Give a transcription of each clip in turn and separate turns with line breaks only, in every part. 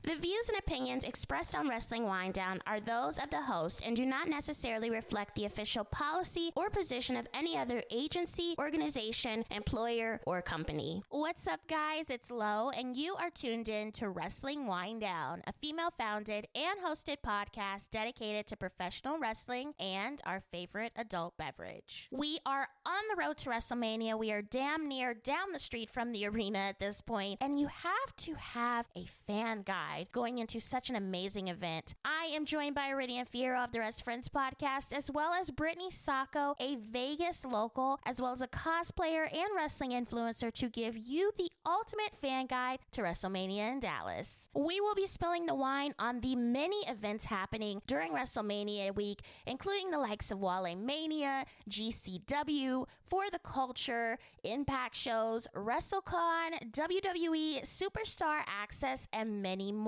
The views and opinions expressed on Wrestling Winedown are those of the host and do not necessarily reflect the official policy or position of any other agency, organization, employer, or company. What's up, guys? It's Lo, and you are tuned in to Wrestling Winedown, a female-founded and hosted podcast dedicated to professional wrestling and our favorite adult beverage. We are on the road to WrestleMania. We are damn near down the street from the arena at this point, and you have to have a fan guide going into such an amazing event. I am joined by Iridian Fierro of the Rest Friends podcast, as well as Brittni Sacco, a Vegas local, as well as a cosplayer and wrestling influencer, to give you the ultimate fan guide to WrestleMania in Dallas. We will be spilling the wine on the many events happening during WrestleMania week, including the likes of Mania, GCW, For the Culture, Impact shows, WrestleCon, WWE, Superstar Access, and many more.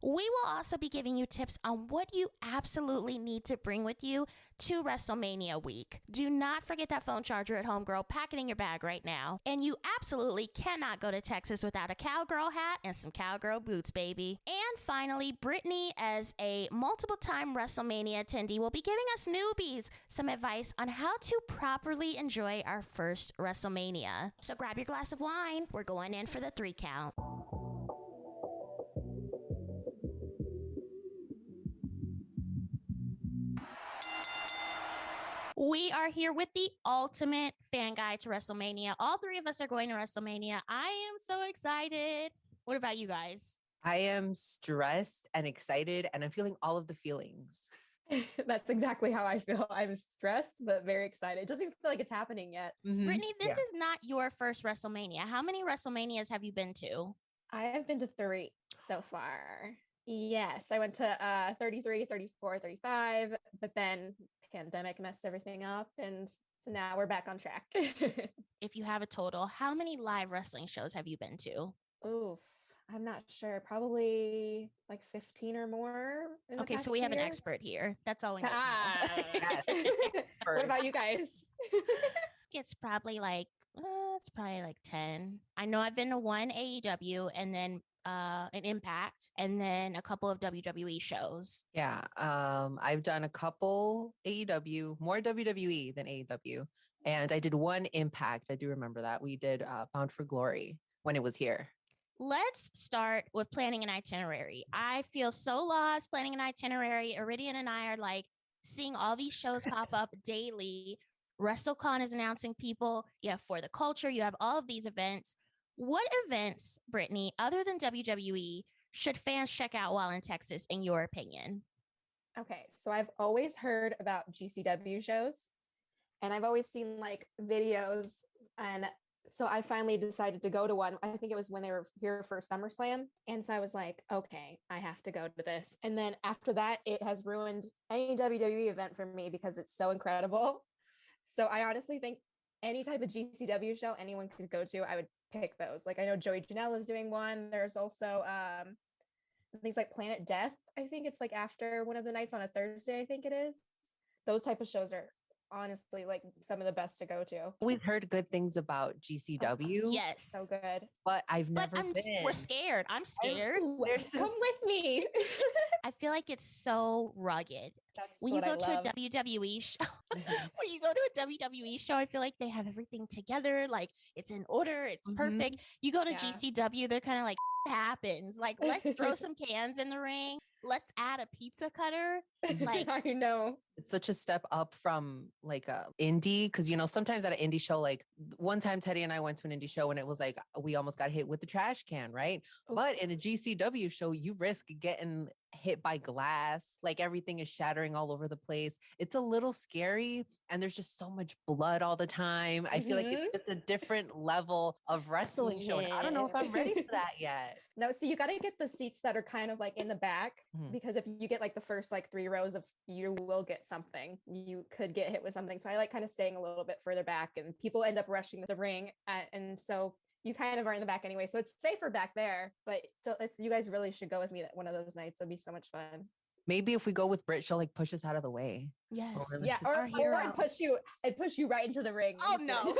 We will also be giving you tips on what you absolutely need to bring with you to WrestleMania week. Do not forget that phone charger at home, girl. Pack it in your bag right now. And you absolutely cannot go to Texas without a cowgirl hat and some cowgirl boots, baby. And finally, Brittni, as a multiple-time WrestleMania attendee, will be giving us newbies some advice on how to properly enjoy our first WrestleMania. So grab your glass of wine. We're going in for the 3 count. We are here with the ultimate fan guide to WrestleMania. All 3 of us are going to WrestleMania. I am so excited. What about you guys?
I am stressed and excited, and I'm feeling all of the feelings.
That's exactly how I feel. I'm stressed, but very excited. It doesn't even feel like it's happening yet.
Mm-hmm. Brittni, this is not your first WrestleMania. How many WrestleManias have you been to?
I have been to 3 so far. Yes, I went to 33, 34, 35, but then pandemic messed everything up, and so now we're back on track.
If you have a total, how many live wrestling shows have you been to?
Oof, I'm not sure. Probably like 15 or more.
Okay, so we have an expert here. That's all we need to
know. What about you guys?
It's probably like 10. I know I've been to one AEW and then an Impact and then a couple of WWE shows.
Yeah, I've done a couple AEW, more WWE than AEW, and I did one Impact. I do remember that. We did Bound for Glory when it was here.
Let's start with planning an itinerary. I feel so lost planning an itinerary. Iridian and I are like seeing all these shows pop up daily. WrestleCon is announcing people. You have For the Culture. You have all of these events. What events, Brittni, other than WWE, should fans check out while in Texas, in your opinion?
Okay, so I've always heard about GCW shows, and I've always seen like videos, and so I finally decided to go to one. I think it was when they were here for SummerSlam, and so I was like, okay, I have to go to this. And then after that, it has ruined any WWE event for me because it's so incredible. So I honestly think any type of GCW show anyone could go to, I would pick those. Like I know Joey Janela is doing one. There's also things like Planet Death. I think it's like after one of the nights on a Thursday, I think it is. Those type of shows are honestly like some of the best to go to.
We've heard good things about GCW.
Yes.
So good.
But I've never been.
We're scared. I'm scared.
Come with me.
I feel like it's so rugged.
That's
when you go to a WWE show, when you go to a WWE show, I feel like they have everything together. Like it's in order. It's perfect. You go to GCW, they're kind of like happens. Like let's throw some cans in the ring. Let's add a pizza cutter. Like
I know.
It's such a step up from like a indie. Cause you know, sometimes at an indie show, like one time Teddy and I went to an indie show and it was like, we almost got hit with the trash can. Right. Oof. But in a GCW show, you risk getting hit by glass, like everything is shattering all over the place. It's a little scary and there's just so much blood all the time. I feel like it's just a different level of wrestling show. And I don't know if I'm ready for that yet.
No, so you got to get the seats that are kind of like in the back because if you get like the first like 3 rows of, you will get something. You could get hit with something. So I like kind of staying a little bit further back and people end up rushing the ring. And so you kind of are in the back anyway. So it's safer back there, but you guys really should go with me one of those nights. It'll be so much fun.
Maybe if we go with Britt, she'll like push us out of the way.
Yes.
Yeah. Or I'd push you right into the ring.
Oh no.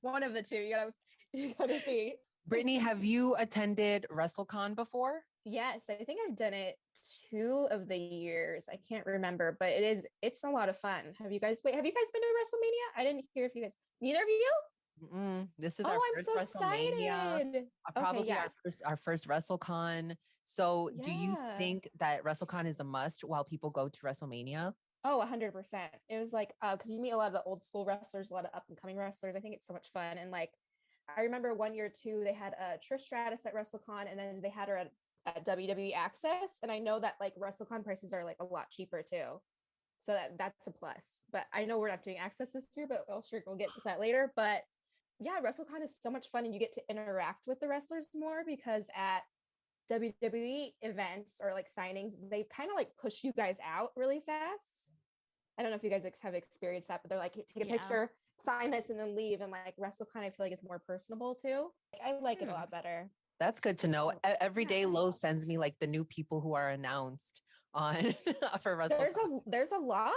One of the two. You gotta see.
Brittni, have you attended WrestleCon before?
Yes, I think I've done it 2 of the years. I can't remember, but it's a lot of fun. Have you guys been to WrestleMania? I didn't hear if you guys, neither of you?
This is
Oh,
our
I'm
first
so
WrestleMania,
excited. Okay,
probably
yeah.
our first WrestleCon. So, do you
Yeah.
think that WrestleCon is a must while people go to WrestleMania?
Oh, 100%. It was like because you meet a lot of the old school wrestlers, a lot of up and coming wrestlers. I think it's so much fun. And like I remember one year too, they had Trish Stratus at WrestleCon, and then they had her at WWE Access. And I know that like WrestleCon prices are like a lot cheaper too. So that's a plus. But I know we're not doing Access this year, but we'll get to that later. But yeah, WrestleCon is so much fun, and you get to interact with the wrestlers more because at WWE events or like signings, they kind of like push you guys out really fast. I don't know if you guys have experienced that, but they're like, take a picture, sign this, and then leave. And like WrestleCon, I feel like it's more personable too. Like, I like it a lot better.
That's good to know. Every day,
Yeah.
Lowe sends me like the new people who are announced on for WrestleCon.
There's a lot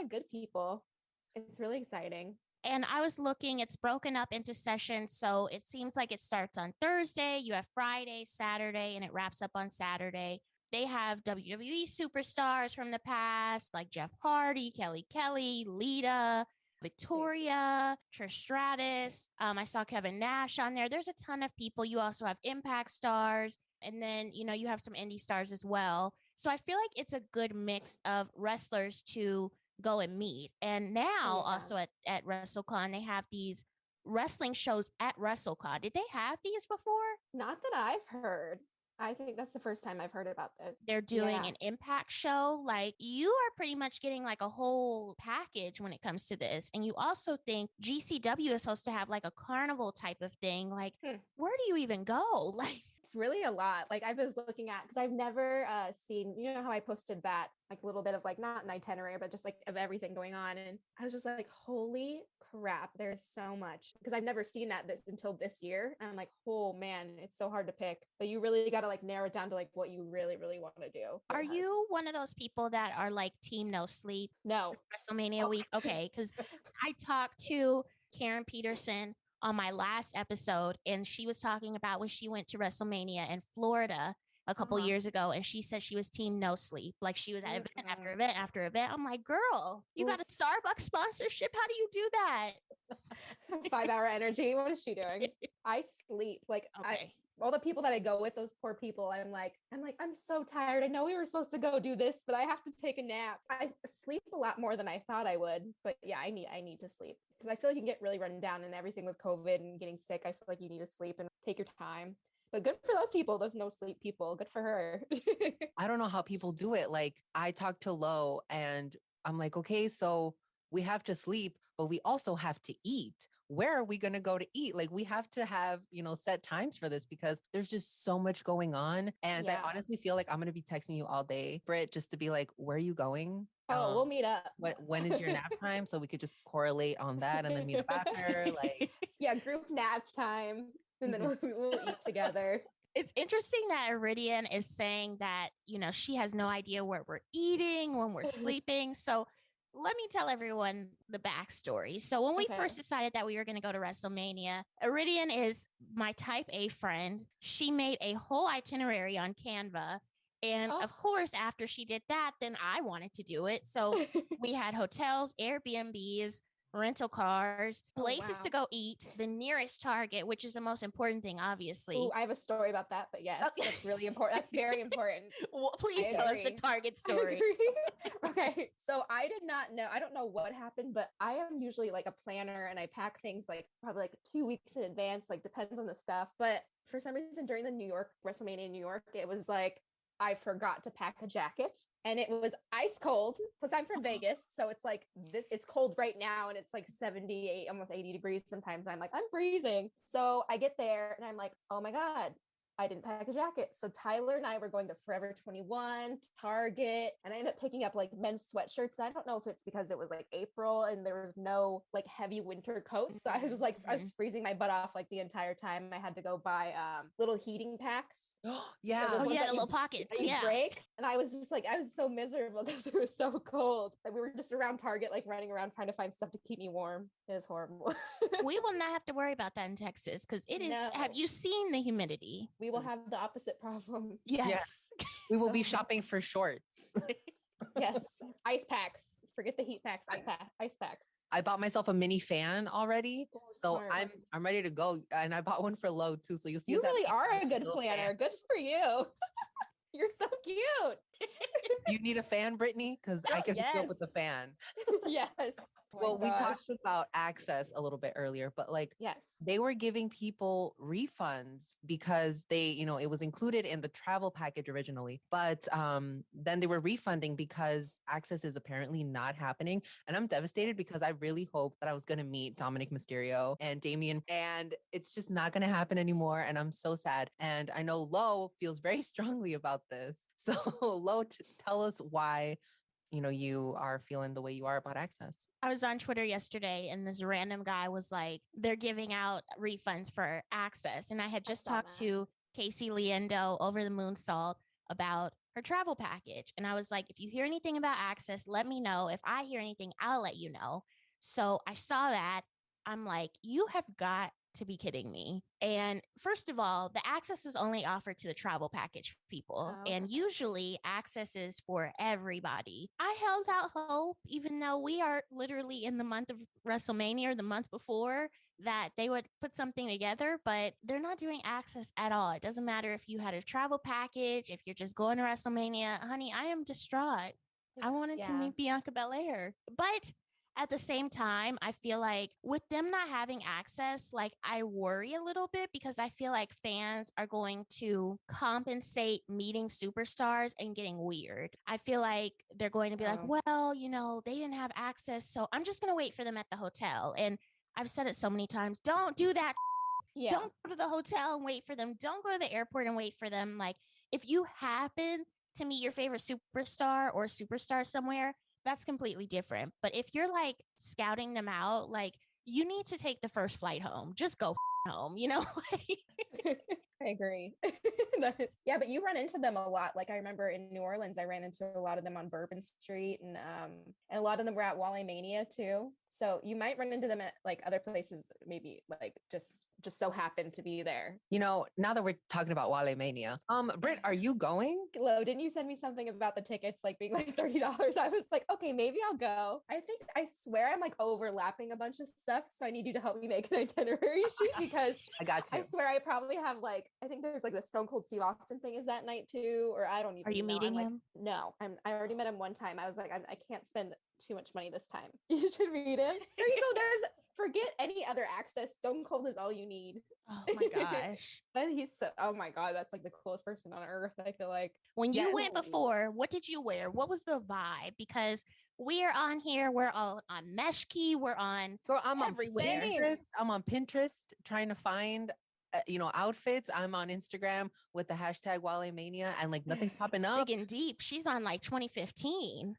of good people. It's really exciting.
And I was looking, it's broken up into sessions. So it seems like it starts on Thursday, you have Friday, Saturday, and it wraps up on Saturday. They have WWE superstars from the past, like Jeff Hardy, Kelly, Lita, Victoria, Trish Stratus. I saw Kevin Nash on there. There's a ton of people. You also have Impact stars. And then, you have some indie stars as well. So I feel like it's a good mix of wrestlers to go and meet. And now also at WrestleCon, they have these wrestling shows at WrestleCon. Did they have these before?
Not that I've heard. I think that's the first time I've heard about this.
They're doing an Impact show. Like, you are pretty much getting like a whole package when it comes to this. And you also think GCW is supposed to have like a carnival type of thing. Like, where do you even go? Like,
it's really a lot. Like I was looking at, because I've never seen, you know how I posted that like a little bit of like not an itinerary, but just like of everything going on. And I was just like, holy crap, there's so much, because I've never seen that until this year. And I'm like, oh man, it's so hard to pick. But you really got to like narrow it down to like what you really, really want to do.
Are you one of those people that are like team no sleep?
No.
WrestleMania week? Okay, because I talked to Karen Peterson on my last episode, and she was talking about when she went to WrestleMania in Florida a couple years ago, and she said she was team no sleep. Like, she was at event after event after event. I'm like, girl, you got a Starbucks sponsorship? How do you do that?
5-hour energy. What is she doing? I sleep. Like, all the people that I go with, those poor people, I'm like, I'm so tired. I know we were supposed to go do this, but I have to take a nap. I sleep a lot more than I thought I would. But yeah, I need to sleep, because I feel like you can get really run down, and everything with COVID and getting sick. I feel like you need to sleep and take your time. But good for those people, those no sleep people. Good for her.
I don't know how people do it. Like, I talked to Lo and I'm like, okay, so we have to sleep, but we also have to eat. Where are we going to go to eat? Like, we have to have, set times for this, because there's just so much going on. And I honestly feel like I'm going to be texting you all day, Britt, just to be like, where are you going?
Oh, we'll meet up.
When is your nap time? So we could just correlate on that and then meet up after. Like,
yeah, group nap time. And then we'll eat together.
It's interesting that Iridian is saying that, she has no idea where we're eating, when we're sleeping. So let me tell everyone the backstory. So when we first decided that we were going to go to WrestleMania, Iridian is my type A friend. She made a whole itinerary on Canva. And of course, after she did that, then I wanted to do it. So we had hotels, Airbnbs, rental cars, places to go eat, the nearest Target, which is the most important thing, obviously.
Ooh, I have a story about that, but yes, that's really important. That's very important.
Well, please tell us the Target story.
Okay, so I did not know. I don't know what happened, but I am usually like a planner, and I pack things like probably like 2 weeks in advance, like depends on the stuff. But for some reason, during the WrestleMania in New York, it was like I forgot to pack a jacket, and it was ice cold, because I'm from Vegas. So it's like it's cold right now, and it's like 78, almost 80 degrees sometimes. I'm like, I'm freezing. So I get there and I'm like, oh my God, I didn't pack a jacket. So Tyler and I were going to Forever 21, Target, and I ended up picking up like men's sweatshirts. I don't know if it's because it was like April and there was no like heavy winter coats. So I was like, I was freezing my butt off like the entire time. I had to go buy little heating packs.
Yeah.
Oh yeah, little pockets.
That you break. And I was just like, I was so miserable because it was so cold. Like we were just around Target, like running around trying to find stuff to keep me warm. It was horrible.
We will not have to worry about that in Texas because it is.
No.
Have you seen the humidity?
We will have the opposite problem.
Yes.
We will be shopping for shorts.
Yes. Ice packs. Forget the heat packs. Ice packs.
I bought myself a mini fan already.
Oh,
So
smart.
I'm ready to go. And I bought one for low too. So you'll see.
You really are a good planner. Good for you. You're so cute.
You need a fan, Brittni? Because I can hook you up with the fan.
Yes.
Well, we talked about access a little bit earlier, but like
yes,
they were giving people refunds because they, it was included in the travel package originally, but then they were refunding because access is apparently not happening. And I'm devastated because I really hoped that I was going to meet Dominic Mysterio and Damian, and it's just not going to happen anymore. And I'm so sad. And I know Lo feels very strongly about this. So Lo, tell us why you are feeling the way you are about access.
I was on Twitter yesterday and this random guy was like, they're giving out refunds for access. And I had just talked to Casey Liendo over the Moonsault about her travel package. And I was like, if you hear anything about access, let me know. If I hear anything, I'll let you know. So I saw that. I'm like, you have got to be kidding me. And first of all, the access is only offered to the travel package people.
Oh,
and usually access is for everybody. I held out hope, even though we are literally in the month of WrestleMania or the month before, that they would put something together, but they're not doing access at all. It doesn't matter if you had a travel package, if you're just going to WrestleMania. Honey, I am distraught. I wanted to meet Bianca Belair. But at the same time, I feel like with them not having access, like I worry a little bit because I feel like fans are going to compensate meeting superstars and getting weird. I feel like they're going to be like, well, they didn't have access, so I'm just going to wait for them at the hotel. And I've said it so many times, don't do that. Yeah. Don't go to the hotel and wait for them. Don't go to the airport and wait for them. Like if you happen to meet your favorite superstar or superstar somewhere, that's completely different. But if you're like scouting them out, like you need to take the first flight home. Just go home,
I agree. Yeah, but you run into them a lot. Like I remember in New Orleans, I ran into a lot of them on Bourbon Street, and a lot of them were at Wrestlemania too. So you might run into them at like other places, maybe like just so happen to be there.
Now that we're talking about Wrestlemania, Britt, are you going?
Lo, didn't you send me something about the tickets like being like $30? I was like, okay, maybe I'll go. I swear I'm like overlapping a bunch of stuff, so I need you to help me make an itinerary sheet because
I got you.
I swear I probably have like, I think there's like the Stone Cold Steve Austin thing is that night too, or I don't even know.
Are you meeting him?
No, I already met him one time. I was like, I can't spend too much money this time. You should meet him. There you go. Forget any other access. Stone Cold is all you need.
Oh my gosh.
But he's oh my God, that's like the coolest person on earth, I feel like.
When you went before, what did you wear? What was the vibe? Because we are on here, we're all on Meshkey, we're on everywhere.
I'm on Pinterest trying to find outfits. I'm on Instagram with the hashtag Wrestlemania and like nothing's popping up.
Digging deep. She's on like 2015.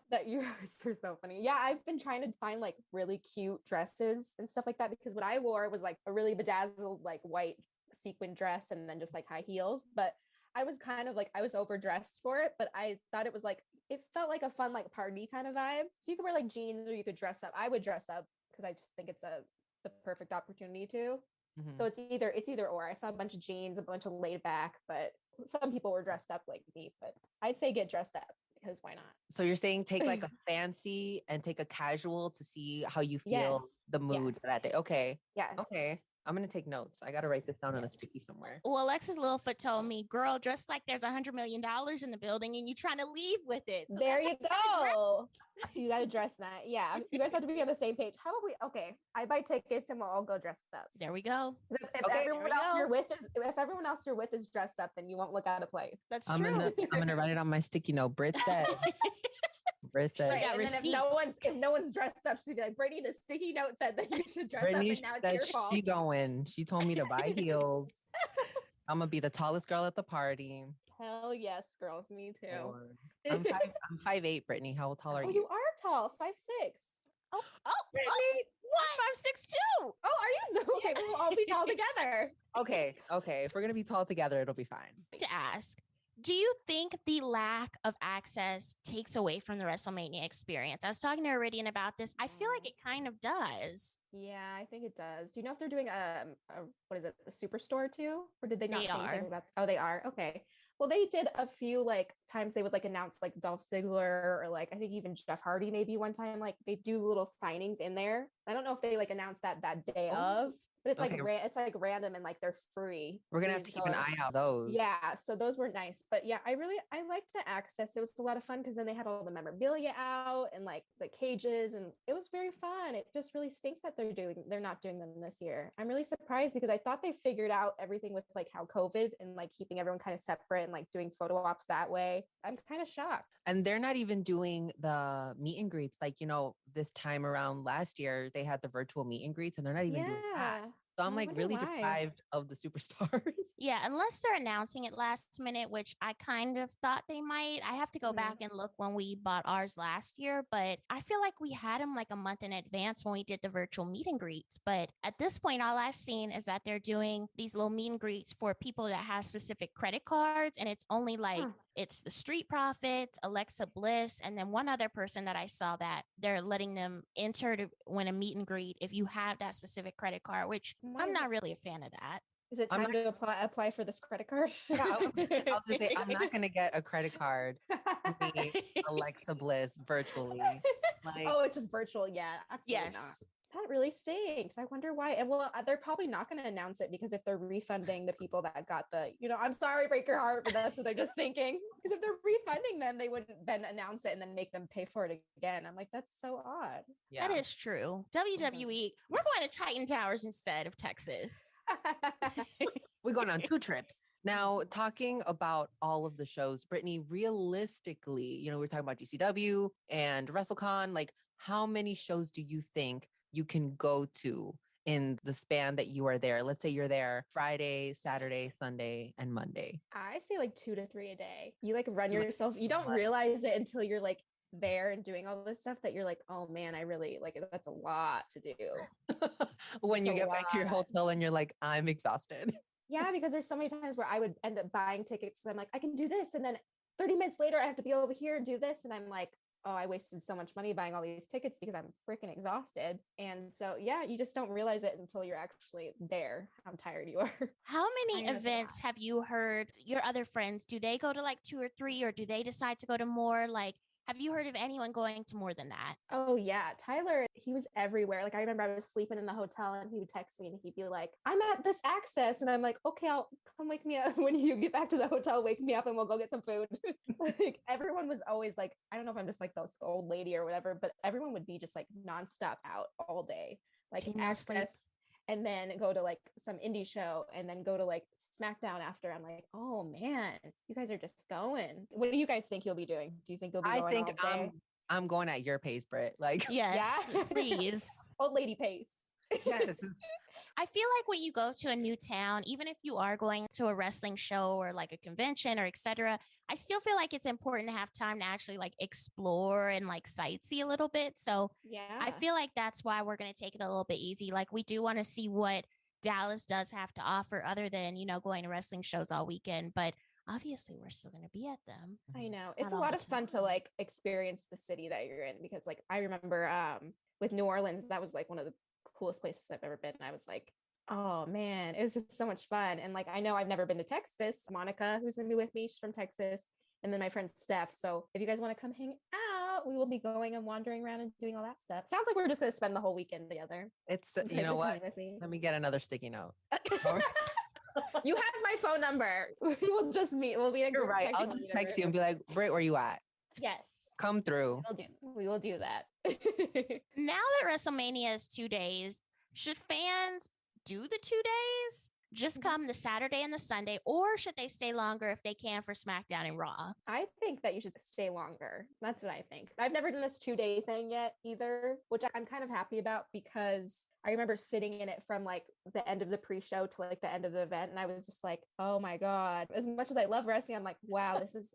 That you guys are so funny. Yeah, I've been trying to find like really cute dresses and stuff like that because what I wore was like a really bedazzled like white sequin dress and then just like high heels. But I was kind of like, I was overdressed for it, but I thought it was like, it felt like a fun like party kind of vibe. So you could wear like jeans or you could dress up. I would dress up because I just think it's the perfect opportunity to. Mm-hmm. So it's either or. I saw a bunch of jeans, a bunch of laid back, but some people were dressed up like me, but I'd say get dressed up. Because why not?
So you're saying take like a fancy and take a casual to see how you feel the mood for that day. Okay.
Yes.
Okay. I'm going to take notes. I got to write this down on a sticky somewhere.
Well, Alexis Littlefoot told me, girl, dress like there's $100 million in the building and you're trying to leave with it. So
there you go. You got to dress that. Yeah. You guys have to be on the same page. How about I buy tickets and we'll all go dressed up.
There we go.
If everyone else you're with is dressed up, then you won't look out of place.
That's true.
I'm going to write it on my sticky note. Britt said. Brissa.
Right.
got
And then if no one's dressed up, she'd be like, Brittni, the sticky note said that you should dress up,
Brittni
and now it's
said
your fault.
she going. She told me to buy heels. I'm gonna be the tallest girl at the party.
Hell yes, girls. Me too.
Lord. I'm 5'8", Brittni. How tall are
Oh,
you?
you are tall, 5'6".
Oh,
Brittni,
what? 5'6" too.
Oh, are you? Okay, we'll all be tall together.
Okay. If we're gonna be tall together, it'll be fine.
To ask, do you think the lack of access takes away from the WrestleMania experience? I was talking to Iridian about this. I feel like it kind of does.
Yeah, I think it does. Do you know if they're doing a what is it, a superstore too, or did they not
They
say anything
are.
about? Oh, they are. Okay. Well, they did a few like times they would like announce like Dolph Ziggler or like I think even Jeff Hardy maybe one time, like they do little signings in there. I don't know if they like announced that day of, but it's like
Okay.
it's like random and like they're free.
We're gonna
So
have
you
to keep an
go-
eye out those.
Yeah, so those were nice. But yeah, I liked the access. It was a lot of fun because then they had all the memorabilia out and like the cages, and it was very fun. It just really stinks that they're not doing them this year. I'm really surprised because I thought they figured out everything with like how COVID and like keeping everyone kind of separate and like doing photo ops that way. I'm kind of shocked.
And they're not even doing the meet and greets. Like, this time around last year, they had the virtual meet and greets and they're not even doing that. So I'm
I
like
wonder
really
why.
deprived of the superstars.
Yeah, unless they're announcing it last minute, which I kind of thought they might. I have to go
Mhm.
back and look when we bought ours last year, but I feel like we had them like a month in advance when we did the virtual meet and greets. But at this point, all I've seen is that they're doing these little meet and greets for people that have specific credit cards, and it's only like
Huh.
it's the Street Profits, Alexa Bliss, and then one other person that I saw that they're letting them enter to win a meet and greet if you have that specific credit card, which
Why
I'm
is
not
it-
really a fan of that.
Is it
I'm
time to apply for this credit card?
Yeah, I was gonna say I'm not gonna get a credit card to meet Alexa Bliss virtually. Like,
Oh, it's just virtual. Yeah, absolutely not.
Yes.
That really stinks. I wonder why. And well, they're probably not going to announce it because if they're refunding the people that got I'm sorry, break your heart, but that's what they're just thinking. Because if they're refunding them, they wouldn't then announce it and then make them pay for it again. I'm like, that's so odd.
yeah.
That is true. WWE, we're going to Titan Towers instead of Texas.
We're going on 2 trips. Now, talking about all of the shows, Brittni, realistically, we're talking about GCW and WrestleCon. Like, how many shows do you think you can go to in the span that you are there? Let's say you're there Friday, Saturday, Sunday, and Monday.
I say like 2 to 3 a day. You like run
You like
yourself. You don't
what?
realize it until you're like there and doing all this stuff that you're like, oh man, I really like that's a lot to do.
When
It's
you
a
get back to your
lot.
hotel and you're like, I'm exhausted.
Yeah, because there's so many times where I would end up buying tickets and I'm like, I can do this. And then 30 minutes later, I have to be over here and do this. And I'm like, oh, I wasted so much money buying all these tickets because I'm freaking exhausted. And so, yeah, you just don't realize it until you're actually there, how tired you are.
How many
I know it's a
events have you heard your other friends? Do they go to like 2 or 3, or do they decide to go to more? Like, have you heard of anyone going to more than that?
Oh, yeah. Tyler, he was everywhere. Like, I remember I was sleeping in the hotel and he would text me and he'd be like, I'm at this access. And I'm like, okay, I'll come wake me up when you get back to the hotel, wake me up and we'll go get some food. Like, everyone was always like, I don't know if I'm just like this old lady or whatever, but everyone would be just like nonstop out all day, like
Team no sleep.
access. And then go to like some indie show and then go to like SmackDown after. I'm like, oh man, you guys are just going. What do you guys think you'll be doing? Do you think you'll be
I
going
think
all day?
I'm going at your pace, Britt. Like,
Yes,
Yeah.
please.
Old lady pace.
yes.
I feel like when you go to a new town, even if you are going to a wrestling show or like a convention or etc., I still feel like it's important to have time to actually like explore and like sightsee a little bit. So
Yeah.
I feel like that's why we're going to take it a little bit easy. Like we do want to see what Dallas does have to offer other than, going to wrestling shows all weekend. But obviously we're still going to be at them.
I know.
It's
It's
not
a
all
lot
the
of fun to
time.
like experience the city that you're in because like I remember with New Orleans, that was like one of the coolest places I've ever been. And I was like, oh man, it was just so much fun. And like I know I've never been to Texas. Monica, who's gonna be with me, she's from Texas. And then my friend Steph. So if you guys want to come hang out, we will be going and wandering around and doing all that stuff. Sounds like we're just gonna spend the whole weekend together.
It's,
You
you
guys
know
are
what?
coming with me.
Let me get another sticky note.
You have my phone number. We'll just meet. We'll be a
You're
group
right.
text
I'll
when we
just
meet
text you
over.
and be like, Britt, where you at?
Yes.
Come through.
We will do that.
Now that WrestleMania is 2 days, should fans do the 2 days? just come the Saturday and the Sunday, or should they stay longer if they can for SmackDown and Raw?
I think that you should stay longer. That's what I think. I've never done this 2-day thing yet either, which I'm kind of happy about because I remember sitting in it from like the end of the pre-show to like the end of the event. And I was just like, oh my God, as much as I love wrestling, I'm like, wow, this is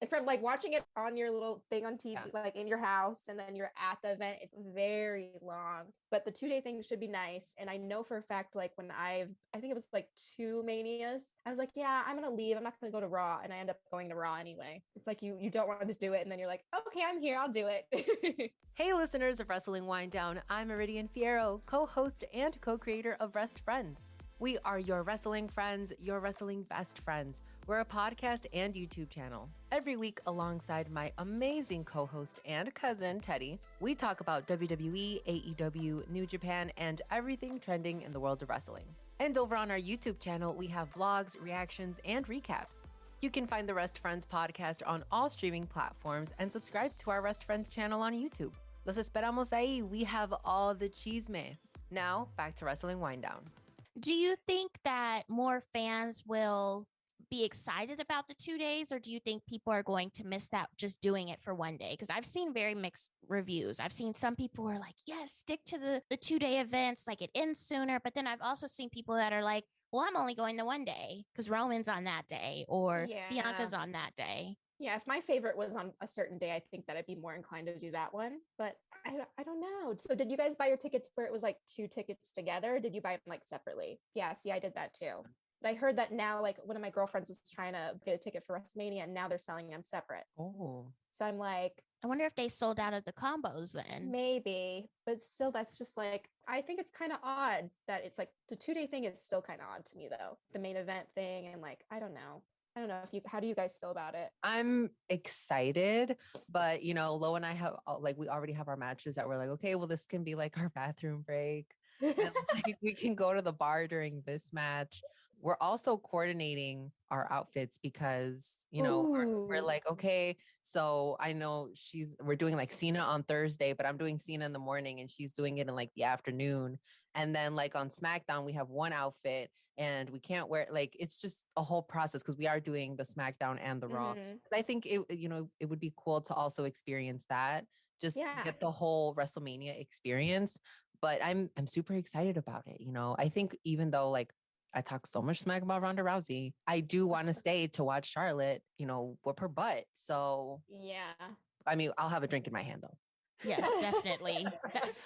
from like watching it on your little thing on TV, like in your house, and then you're at the event, it's very long. But the 2-day thing should be nice. And I know for a fact, like when I think it was like 2 Manias, I was like, yeah, I'm gonna leave. I'm not gonna go to Raw. And I end up going to Raw anyway. It's like you don't want to do it, and then you're like, okay, I'm here, I'll do it.
Hey, listeners of Wrestling Winedown, I'm Iridian Fierro, co-host and co-creator of Rest Friends. We are your wrestling friends, your wrestling best friends. We're a podcast and YouTube channel. Every week, alongside my amazing co-host and cousin, Teddy, we talk about WWE, AEW, New Japan, and everything trending in the world of wrestling. And over on our YouTube channel, we have vlogs, reactions, and recaps. You can find the Rest Friends podcast on all streaming platforms and subscribe to our Rest Friends channel on YouTube. Los esperamos ahí. We have all the chisme. Now, back to Wrestling Winedown.
Do you think that more fans will be excited about the 2 days, or do you think people are going to miss that just doing it for 1 day? Because I've seen very mixed reviews. I've seen some people who are like, yes, stick to the 2-day events, like it ends sooner. But then I've also seen people that are like, well, I'm only going the 1 day because Roman's on that day or Bianca's on that day.
Yeah, if my favorite was on a certain day, I think that I'd be more inclined to do that one. But I don't know. So did you guys buy your tickets where it was like 2 tickets together? Or did you buy them like separately? Yeah, see, I did that too. But I heard that now, like one of my girlfriends was trying to get a ticket for Wrestlemania, and now they're selling them separate.
Oh.
So I'm like,
I wonder if they sold out of the combos then.
maybe, but still, that's just like, I think it's kind of odd that it's like the 2-day thing is still kind of odd to me though. The main event thing, and like, I don't know how do you guys feel about it?
I'm excited, but Lo and I have we already have our matches that we're like, okay, well, this can be like our bathroom break. And like, we can go to the bar during this match. We're also coordinating our outfits because, we're like, okay, so I know we're doing like Cena on Thursday, but I'm doing Cena in the morning and she's doing it in like the afternoon. And then like on SmackDown, we have one outfit and we can't wear like, it's just a whole process because we are doing the SmackDown and the Raw. I think it would be cool to also experience that, just to get the whole WrestleMania experience. But I'm super excited about it. I think even though like I talk so much smack about Ronda Rousey, I do want to stay to watch Charlotte, whoop her butt. So
yeah,
I mean, I'll have a drink in my hand though.
Yes, definitely.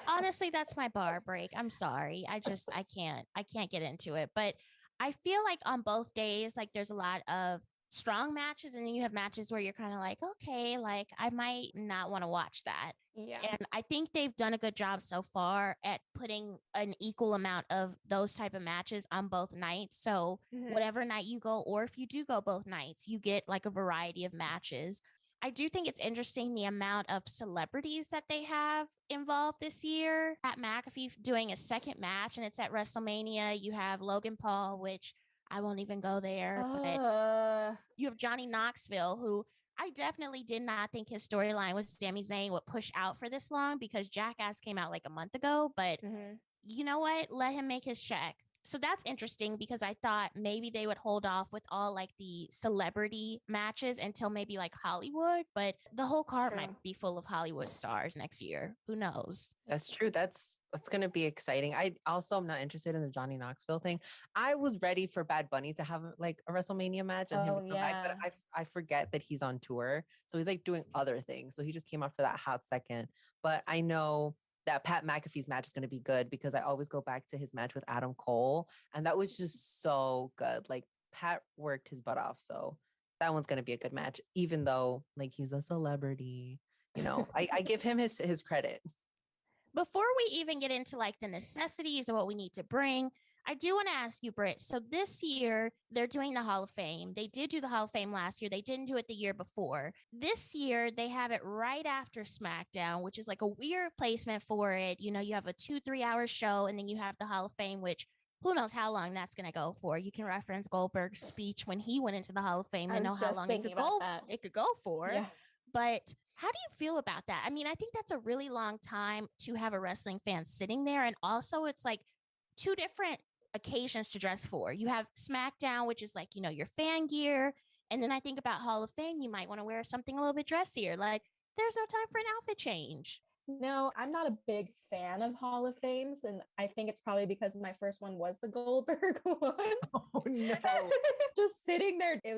Honestly, that's my bar break. I'm sorry. I can't get into it. But I feel like on both days, like there's a lot of strong matches, and then you have matches where you're kind of like, okay, like I might not want to watch that.
Yeah.
And I think they've done a good job so far at putting an equal amount of those type of matches on both nights. So whatever night you go, or if you do go both nights, you get like a variety of matches. I do think it's interesting the amount of celebrities that they have involved this year. Pat McAfee doing a second match, and it's at WrestleMania. You have Logan Paul, which I won't even go there. But you have Johnny Knoxville, who I definitely did not think his storyline with Sami Zayn would push out for this long because Jackass came out like a month ago. But you know what? Let him make his check. So that's interesting because I thought maybe they would hold off with all like the celebrity matches until maybe like Hollywood, but the whole card might be full of Hollywood stars next year. Who knows?
That's true. That's going to be exciting. I also am not interested in the Johnny Knoxville thing. I was ready for Bad Bunny to have like a WrestleMania match and him to come back, but I forget that he's on tour. So he's like doing other things. So he just came out for that hot second. But I know that Pat McAfee's match is going to be good because I always go back to his match with Adam Cole. And that was just so good. Like Pat worked his butt off. So that one's going to be a good match, even though like he's a celebrity, I give him his credit.
Before we even get into like the necessities of what we need to bring, I do want to ask you, Britt. So this year they're doing the Hall of Fame. They did do the Hall of Fame last year. They didn't do it the year before. This year they have it right after SmackDown, which is like a weird placement for it. You have a 2-3 hour show, and then you have the Hall of Fame, which who knows how long that's going to go for. You can reference Goldberg's speech when he went into the Hall of Fame and know how long it could go for. Yeah. But how do you feel about that? I mean, I think that's a really long time to have a wrestling fan sitting there. And also it's like two different occasions to dress for. You have SmackDown, which is like, your fan gear. And then I think about Hall of Fame, you might want to wear something a little bit dressier. Like, there's no time for an outfit change.
No, I'm not a big fan of Hall of Fames. And I think it's probably because my first one was the Goldberg one.
Oh no.
Just sitting there, it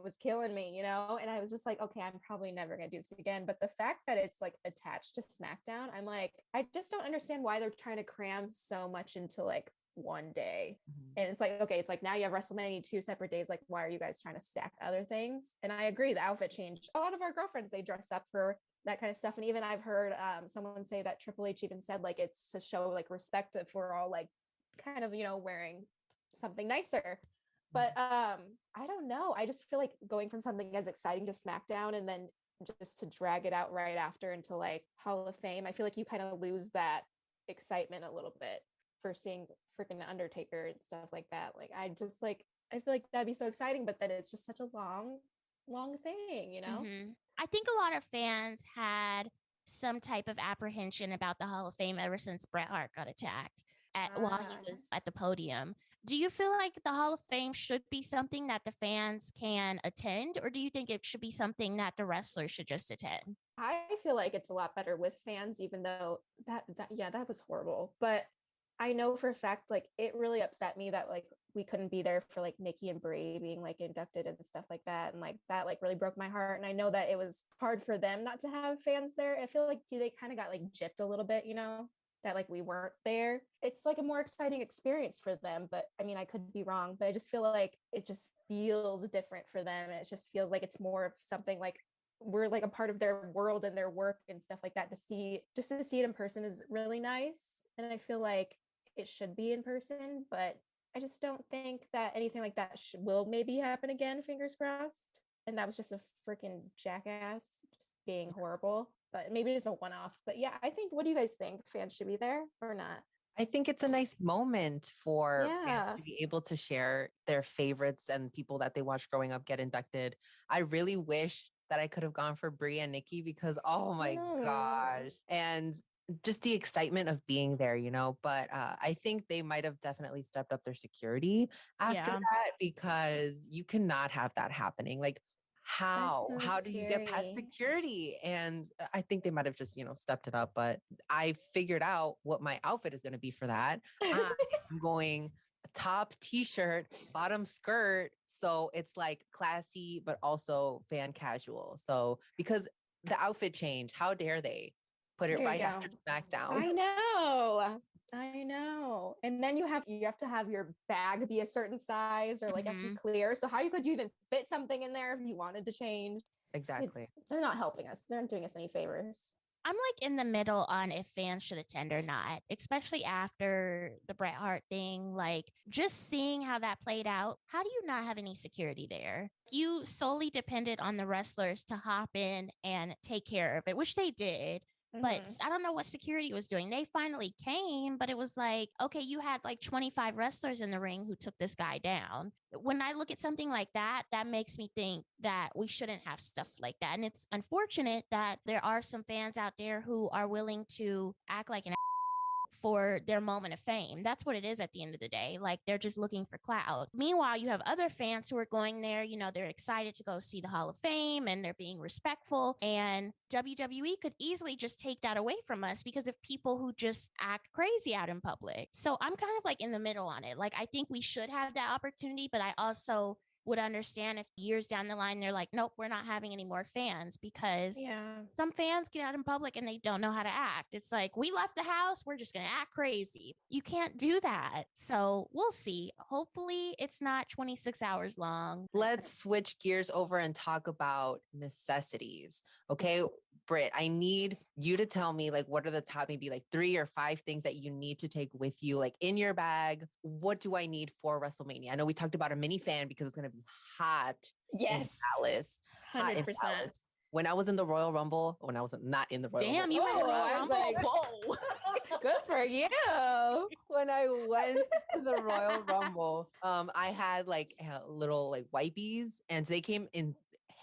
was killing me, And I was just like, okay, I'm probably never going to do this again. But the fact that it's like attached to SmackDown, I'm like, I just don't understand why they're trying to cram so much into like one day. And it's like, okay, it's like now you have WrestleMania 2 separate days. Like, why are you guys trying to stack other things? And I agree, the outfit change. A lot of our girlfriends, they dressed up for that kind of stuff. And even I've heard someone say that Triple H even said like it's to show like respect if we're all like kind of wearing something nicer. But I don't know, I just feel like going from something as exciting to SmackDown and then just to drag it out right after into like Hall of Fame, I feel like you kind of lose that excitement a little bit for seeing freaking Undertaker and stuff like that. Like I feel like that'd be so exciting, but then it's just such a long thing.
Mm-hmm. I think a lot of fans had some type of apprehension about the Hall of Fame ever since Bret Hart got attacked while he was at the podium. Do you feel like the Hall of Fame should be something that the fans can attend, or do you think it should be something that the wrestlers should just attend?
I feel like it's a lot better with fans, even though that was horrible. But I know for a fact, like it really upset me that like we couldn't be there for like Nikki and Brie being like inducted and stuff like that. And like that like really broke my heart. And I know that it was hard for them not to have fans there. I feel like they kind of got like gypped a little bit, that like we weren't there. It's like a more exciting experience for them. But I mean, I could be wrong, but I just feel like it just feels different for them. And it just feels like it's more of something like we're like a part of their world and their work and stuff like that. To see it in person is really nice. And I feel like it should be in person, but I just don't think that anything like that will maybe happen again, fingers crossed. And that was just a freaking jackass just being horrible, but maybe it's a one-off. But yeah, I think, what do you guys think? Fans should be there or not?
I think it's a nice moment for fans to be able to share their favorites and people that they watched growing up get inducted. I really wish that I could have gone for Brie and Nikki because, oh my gosh. And just the excitement of being there, but I think they might have definitely stepped up their security after that, because you cannot have that happening. Like how do you get past security? And I think they might have just, stepped it up, but I figured out what my outfit is going to be for that. I'm going top t-shirt, bottom skirt. So it's like classy, but also fan casual. So because the outfit change, how dare they put it right after SmackDown?
I know. And then you have to have your bag be a certain size or like have to clear. So how could you even fit something in there if you wanted to change?
Exactly.
They're not helping us. They're not doing us any favors.
I'm like in the middle on if fans should attend or not, especially after the Bret Hart thing. Like just seeing how that played out. How do you not have any security there? You solely depended on the wrestlers to hop in and take care of it, which they did. But I don't know what security was doing. They finally came, but it was like, okay, you had like 25 wrestlers in the ring who took this guy down. When I look at something like that, that makes me think that we shouldn't have stuff like that. And it's unfortunate that there are some fans out there who are willing to act like an for their moment of fame. That's what it is at the end of the day. Like they're just looking for clout. Meanwhile, you have other fans who are going there, they're excited to go see the Hall of Fame and they're being respectful. And WWE could easily just take that away from us because of people who just act crazy out in public. So I'm kind of like in the middle on it. Like I think we should have that opportunity, but I also would understand if years down the line they're like, nope, we're not having any more fans, because some fans get out in public and they don't know how to act. It's like, we left the house, we're just going to act crazy. You can't do that. So we'll see. Hopefully it's not 26 hours long.
Let's switch gears over and talk about necessities. Okay, Britt, I need you to tell me like what are the top maybe like 3 or 5 things that you need to take with you like in your bag. What do I need for WrestleMania? I know we talked about a mini fan because it's going to be hot.
Yes.
In Dallas.
100%.
When I was in the Royal Rumble, when I was not in the Royal Rumble.
Damn, you went to the Royal Rumble?
Like, whoa. Good for you.
When I went to the Royal Rumble, I had like little like wipies and they came in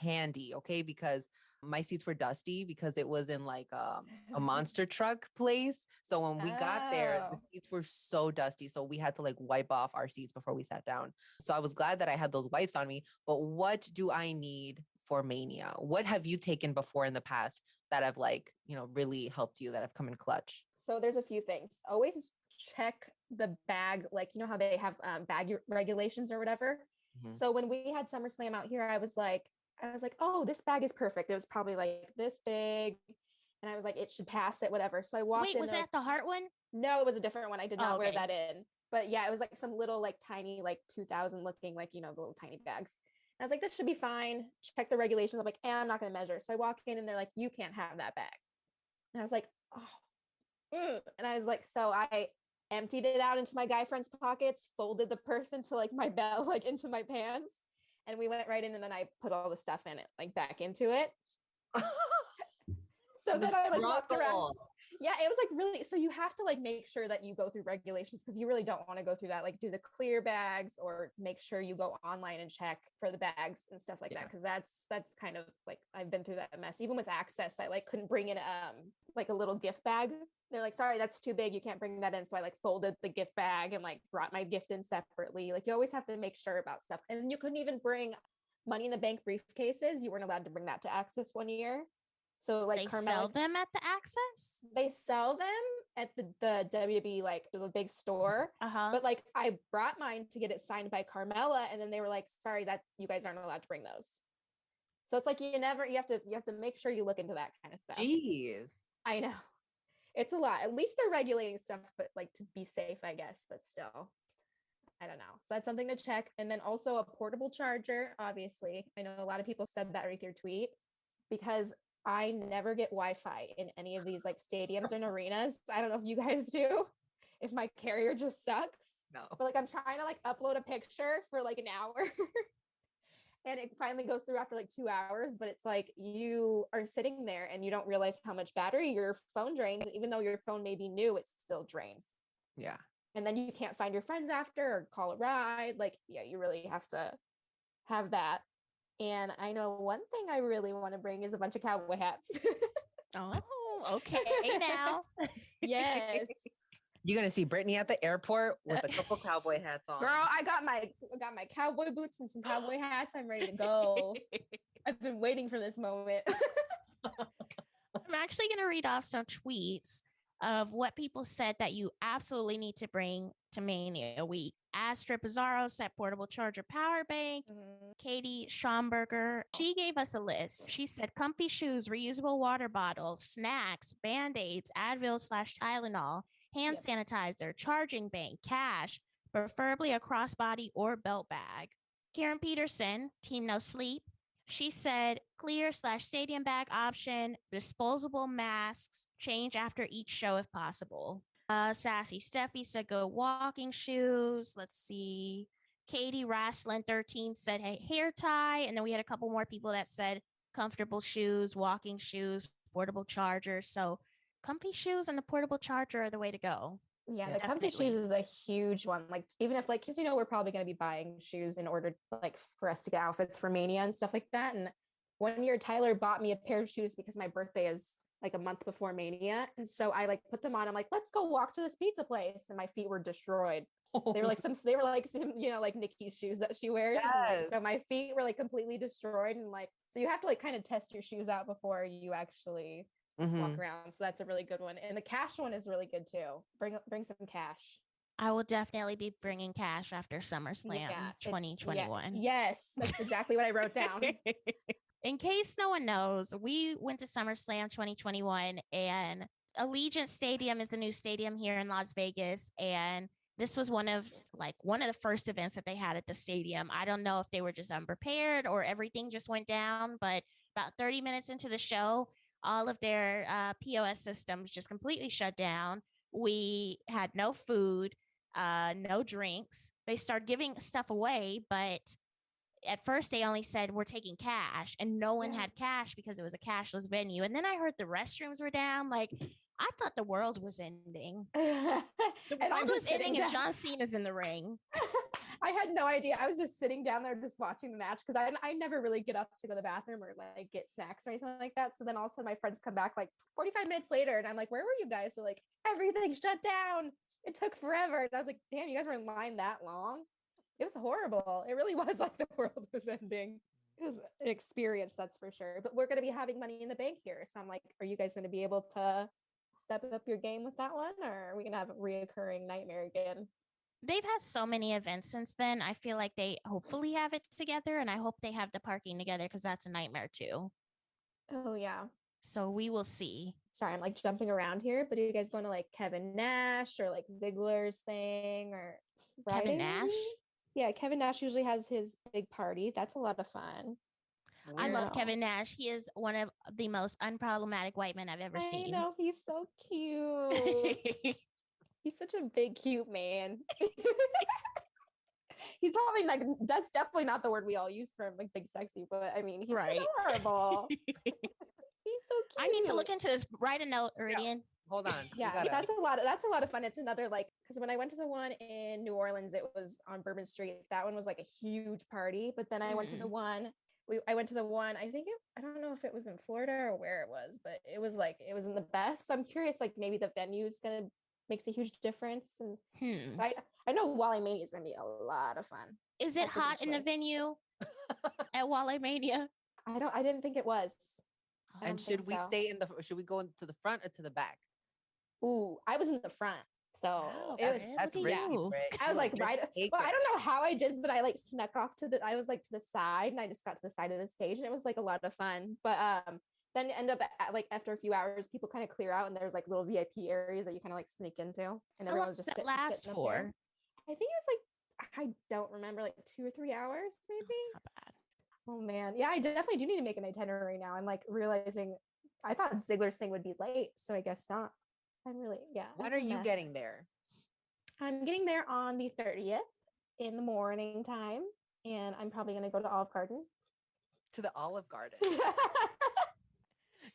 handy, okay? Because my seats were dusty because it was in like a monster truck place. So when we got there, the seats were so dusty. So we had to like wipe off our seats before we sat down. So I was glad that I had those wipes on me. But what do I need for Mania? What have you taken before in the past that have like, really helped you, that have come in clutch?
So there's a few things. Always check the bag, like, how they have bag regulations or whatever.
Mhm.
So when we had SummerSlam out here, I was like, oh, this bag is perfect. It was probably like this big. And I was like, it should pass it, whatever. So I walked in.
Wait, was that the heart one?
No, it was a different one. I did not wear
Okay.
that in. But yeah, it was like some little like tiny, like 2000 looking, like, the little tiny bags. And I was like, this should be fine. Check the regulations. I'm like, I'm not going to measure. So I walk in and they're like, you can't have that bag. And I was like, oh. And I was like, so I emptied it out into my guy friend's pockets, folded the purse into like my belt, like into my pants. And we went right in, and then I put all the stuff in it, like back into it. So then I like walked around. Yeah, it was like really, so you have to like make sure that you go through regulations, because you really don't want to go through that, like do the clear bags, or make sure you go online and check for the bags and stuff like that. Cause that's kind of like, I've been through that mess. Even with Access, I like couldn't bring in like a little gift bag. They're like, sorry, that's too big. You can't bring that in. So I like folded the gift bag and like brought my gift in separately. Like you always have to make sure about stuff. And you couldn't even bring Money in the Bank briefcases. You weren't allowed to bring that to Access one year. So like
they sell them at the Access?
They sell them at the WWE, like the big store. But like I brought mine to get it signed by Carmella, and then they were like, sorry, that you guys aren't allowed to bring those. So it's like you have to make sure you look into that kind of stuff.
Jeez.
I know. It's a lot. At least they're regulating stuff, but like to be safe, I guess, but still. I don't know. So that's something to check. And then also a portable charger, obviously. I know a lot of people said that with your tweet, because I never get Wi-Fi in any of these like stadiums and arenas. I don't know if you guys do, if my carrier just sucks.
No.
But like I'm trying to like upload a picture for like an hour and it finally goes through after like 2 hours, but it's like you are sitting there and you don't realize how much battery your phone drains. Even though your phone may be new, it still drains.
Yeah.
And then you can't find your friends after or call a ride. Like, yeah, you really have to have that. And I know one thing I really want to bring is a bunch of cowboy hats.
Oh, okay. Now.
Yes.
You're going to see Brittni at the airport with a couple cowboy hats on.
Girl, I got my cowboy boots and some cowboy hats. I'm ready to go. I've been waiting for this moment.
I'm actually going to read off some tweets of what people said that you absolutely need to bring to Mania week. Astra Bizarro said portable charger power bank. Katie Schomburger, she gave us a list. She said comfy shoes, reusable water bottle, snacks, Band-Aids, Advil/Tylenol, hand sanitizer, charging bank, cash, preferably a crossbody or belt bag. Karen Peterson, Team No Sleep, she said clear/stadium bag option, disposable masks, change after each show if possible. Sassy Steffi said go walking shoes. Let's see. Katie Wrestling 13 said hey, hair tie. And then we had a couple more people that said comfortable shoes, walking shoes, portable chargers. So comfy shoes and the portable charger are the way to go.
Yeah, the comfy shoes is a huge one. Like even if like, because we're probably going to be buying shoes in order like for us to get outfits for Mania and stuff like that. And one year Tyler bought me a pair of shoes because my birthday is like a month before Mania. And so I like put them on. I'm like, let's go walk to this pizza place. And my feet were destroyed. They were like some like Nikki's shoes that she wears.
Yes.
And, like, so my feet were like completely destroyed. And like, so you have to like kind of test your shoes out before you actually walk around. So that's a really good one. And the cash one is really good too. Bring some cash.
I will definitely be bringing cash after SummerSlam 2021.
Yes, that's exactly what I wrote down.
In case no one knows, we went to SummerSlam 2021 and Allegiant Stadium is a new stadium here in Las Vegas. And this was one of the first events that they had at the stadium. I don't know if they were just unprepared or everything just went down, but about 30 minutes into the show, all of their POS systems just completely shut down. We had no food, no drinks. They started giving stuff away, but at first they only said we're taking cash, and no one had cash because it was a cashless venue. And then I heard the restrooms were down. Like I thought the world was ending. The world was ending and John Cena's in the ring.
I had no idea. I was just sitting down there just watching the match because I never really get up to go to the bathroom or like get snacks or anything like that. So then all of a sudden my friends come back like 45 minutes later and I'm like, where were you guys? They're like, everything shut down. It took forever. And I was like, damn, you guys were in line that long? It was horrible. It really was like the world was ending. It was an experience, that's for sure. But we're going to be having Money in the Bank here. So I'm like, are you guys going to be able to step up your game with that one? Or are we going to have a reoccurring nightmare again?
They've had so many events since then. I feel like they hopefully have it together, and I hope they have the parking together because that's a nightmare too.
Oh, yeah.
So we will see.
Sorry, I'm like jumping around here, but are you guys going to like Kevin Nash or like Ziggler's thing or
Kevin Nash?
Yeah, Kevin Nash usually has his big party. That's a lot of fun.
I love Kevin Nash. He is one of the most unproblematic white men I've ever seen.
I know, he's so cute. He's such a big, cute man. He's probably like, that's definitely not the word we all use for him, like big sexy, but I mean, he's adorable. He's so cute.
I need to look into this. Write a note, Iridian.
Yeah. Hold on.
Yeah, that's a lot of fun. It's another like, because when I went to the one in New Orleans, it was on Bourbon Street. That one was like a huge party. But then I went to the one. I went to the one. I think I don't know if it was in Florida or where it was, but it was in the best. So I'm curious, like maybe the venue is gonna makes a huge difference. And I know Wrestlemania is gonna be a lot of fun.
Is it hot in the venue at Wrestlemania?
I didn't think it was.
And should we should we go into the front or to the back?
Ooh, I was in the front. So
that's risky,
I was like, right. Well, I don't know how I did, but I like snuck off I was like to the side and I just got to the side of the stage and it was like a lot of fun. But then end up like after a few hours, people kind of clear out and there's like little VIP areas that you kind of like sneak into. And everyone was just sitting up there. I think it was like, I don't remember, like 2 or 3 hours, maybe.
That's not bad.
Oh man. Yeah, I definitely do need to make an itinerary now. I'm like realizing I thought Ziggler's thing would be late, so I guess not. I'm really,
When are you getting there?
I'm getting there on the 30th in the morning time, and I'm probably going to go to Olive Garden.
To the Olive Garden.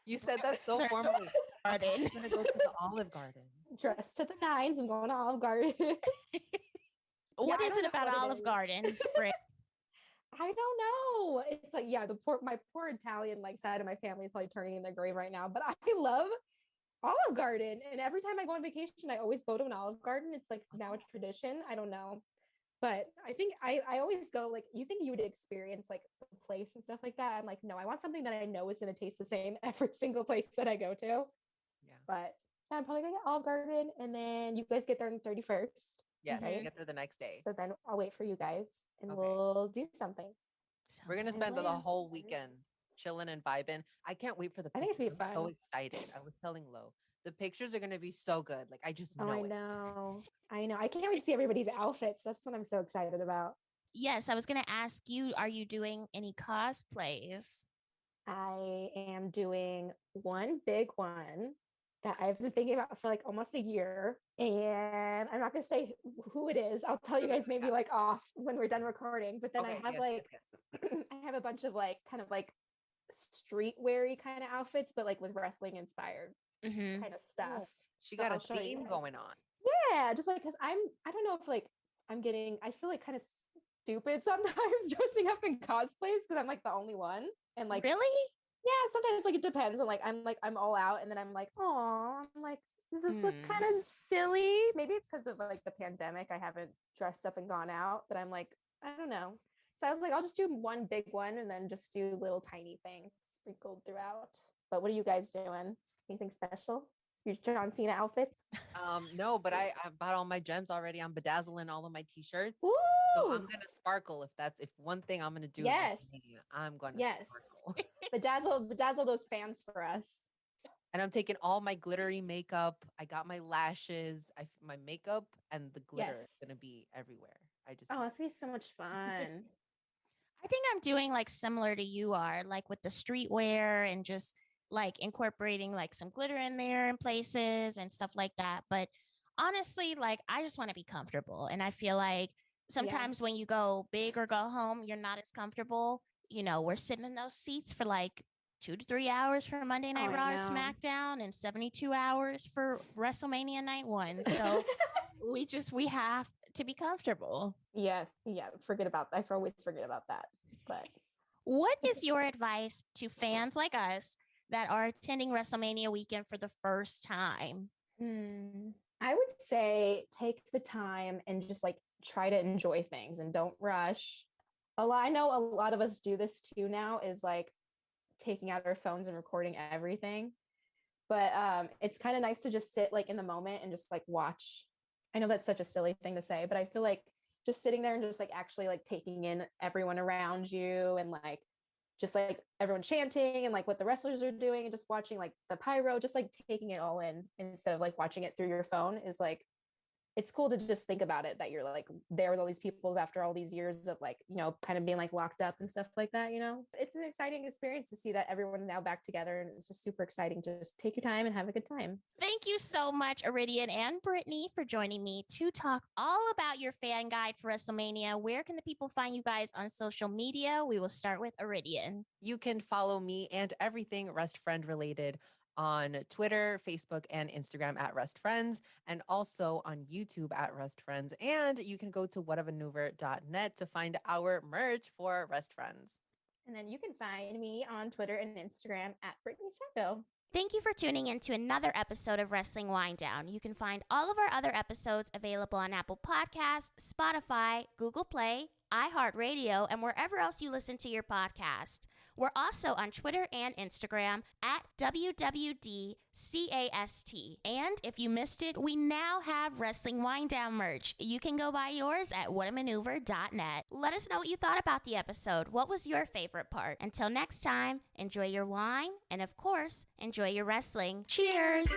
You said that so formally. I'm going to go to the Olive Garden.
Dressed to the nines. I'm going to Olive Garden.
What is it about Olive Garden, Britt?
I don't know. It's like, my poor Italian like side of my family is probably turning in their grave right now, but I love Olive Garden. And every time I go on vacation, I always go to an Olive Garden. It's like now a tradition. I don't know. But I think I always go like, you think you would experience like the place and stuff like that. I'm like, no, I want something that I know is going to taste the same every single place that I go to.
Yeah.
But I'm probably going to get Olive Garden. And then you guys get there on the 31st.
Yes, right? Get there the next day.
So then I'll wait for you guys and we'll do something.
We're going to spend the whole weekend chilling and vibing. I can't wait for the pictures.
I think it's going to be fun.
I'm so excited. I was telling Lo, the pictures are going to be so good. Like, I just know
I know. I can't wait to see everybody's outfits. That's what I'm so excited about.
Yes, I was going to ask you, are you doing any cosplays?
I am doing one big one that I've been thinking about for like almost a year. And I'm not going to say who it is. I'll tell you guys maybe like off when we're done recording. But then I have I have a bunch of like kind of like streetwear-y kind of outfits, but like with wrestling inspired kind of stuff.
Oh, she got a theme going on.
Yeah, just like because I don't know if like I feel like kind of stupid sometimes dressing up in cosplays because I'm like the only one. And like
really?
Yeah, sometimes like it depends. And I'm all out and then I'm like, oh, I'm like, does this look kind of silly? Maybe it's because of like the pandemic. I haven't dressed up and gone out, but I'm like, I don't know. So I was like, I'll just do one big one and then just do little tiny things sprinkled throughout. But what are you guys doing? Anything special? Your John Cena outfit?
No, but I bought all my gems already. I'm bedazzling all of my t-shirts.
Ooh!
So I'm gonna sparkle if one thing I'm gonna do.
Yes.
I'm gonna
sparkle. bedazzle those fans for us.
And I'm taking all my glittery makeup. I got my lashes, my makeup, and the glitter is gonna be everywhere.
It's gonna be so much fun.
I think I'm doing like similar to you are, like with the streetwear and just like incorporating like some glitter in there in places and stuff like that. But honestly, like I just want to be comfortable. And I feel like sometimes when you go big or go home, you're not as comfortable. You know, we're sitting in those seats for like 2 to 3 hours for Monday Night Raw or SmackDown and 72 hours for WrestleMania Night 1. So we have
to be comfortable.
Yes. Yeah. I always forget about that. But
what is your advice to fans like us that are attending WrestleMania weekend for the first time?
I would say take the time and just like try to enjoy things and don't rush. I know a lot of us do this too now, is like taking out our phones and recording everything. But it's kind of nice to just sit like in the moment and just like watch. I know that's such a silly thing to say, but I feel like just sitting there and just like actually like taking in everyone around you and like just like everyone chanting and like what the wrestlers are doing and just watching like the pyro, just like taking it all in instead of like watching it through your phone is like, it's cool to just think about it, that you're like there with all these people after all these years of like, you know, kind of being like locked up and stuff like that, you know. It's an exciting experience to see that everyone's now back together, and it's just super exciting. Just take your time and have a good time.
Thank you so much, Iridian and Brittni, for joining me to talk all about your fan guide for WrestleMania. Where can the people find you guys on social media? We will start with Iridian.
You can follow me and everything Rest Friend related on Twitter, Facebook, and Instagram at Rest Friends, and also on YouTube at Rest Friends. And you can go to whatamaneuver.net to find our merch for Rest Friends.
And then you can find me on Twitter and Instagram at Brittni Sacco.
Thank you for tuning in to another episode of Wrestling Winedown. You can find all of our other episodes available on Apple Podcasts, Spotify, Google Play, iHeartRadio, and wherever else you listen to your podcast. We're also on Twitter and Instagram at WWDCAST. And if you missed it, we now have Wrestling Winedown merch. You can go buy yours at whatamaneuver.net. Let us know what you thought about the episode. What was your favorite part? Until next time, enjoy your wine and, of course, enjoy your wrestling. Cheers!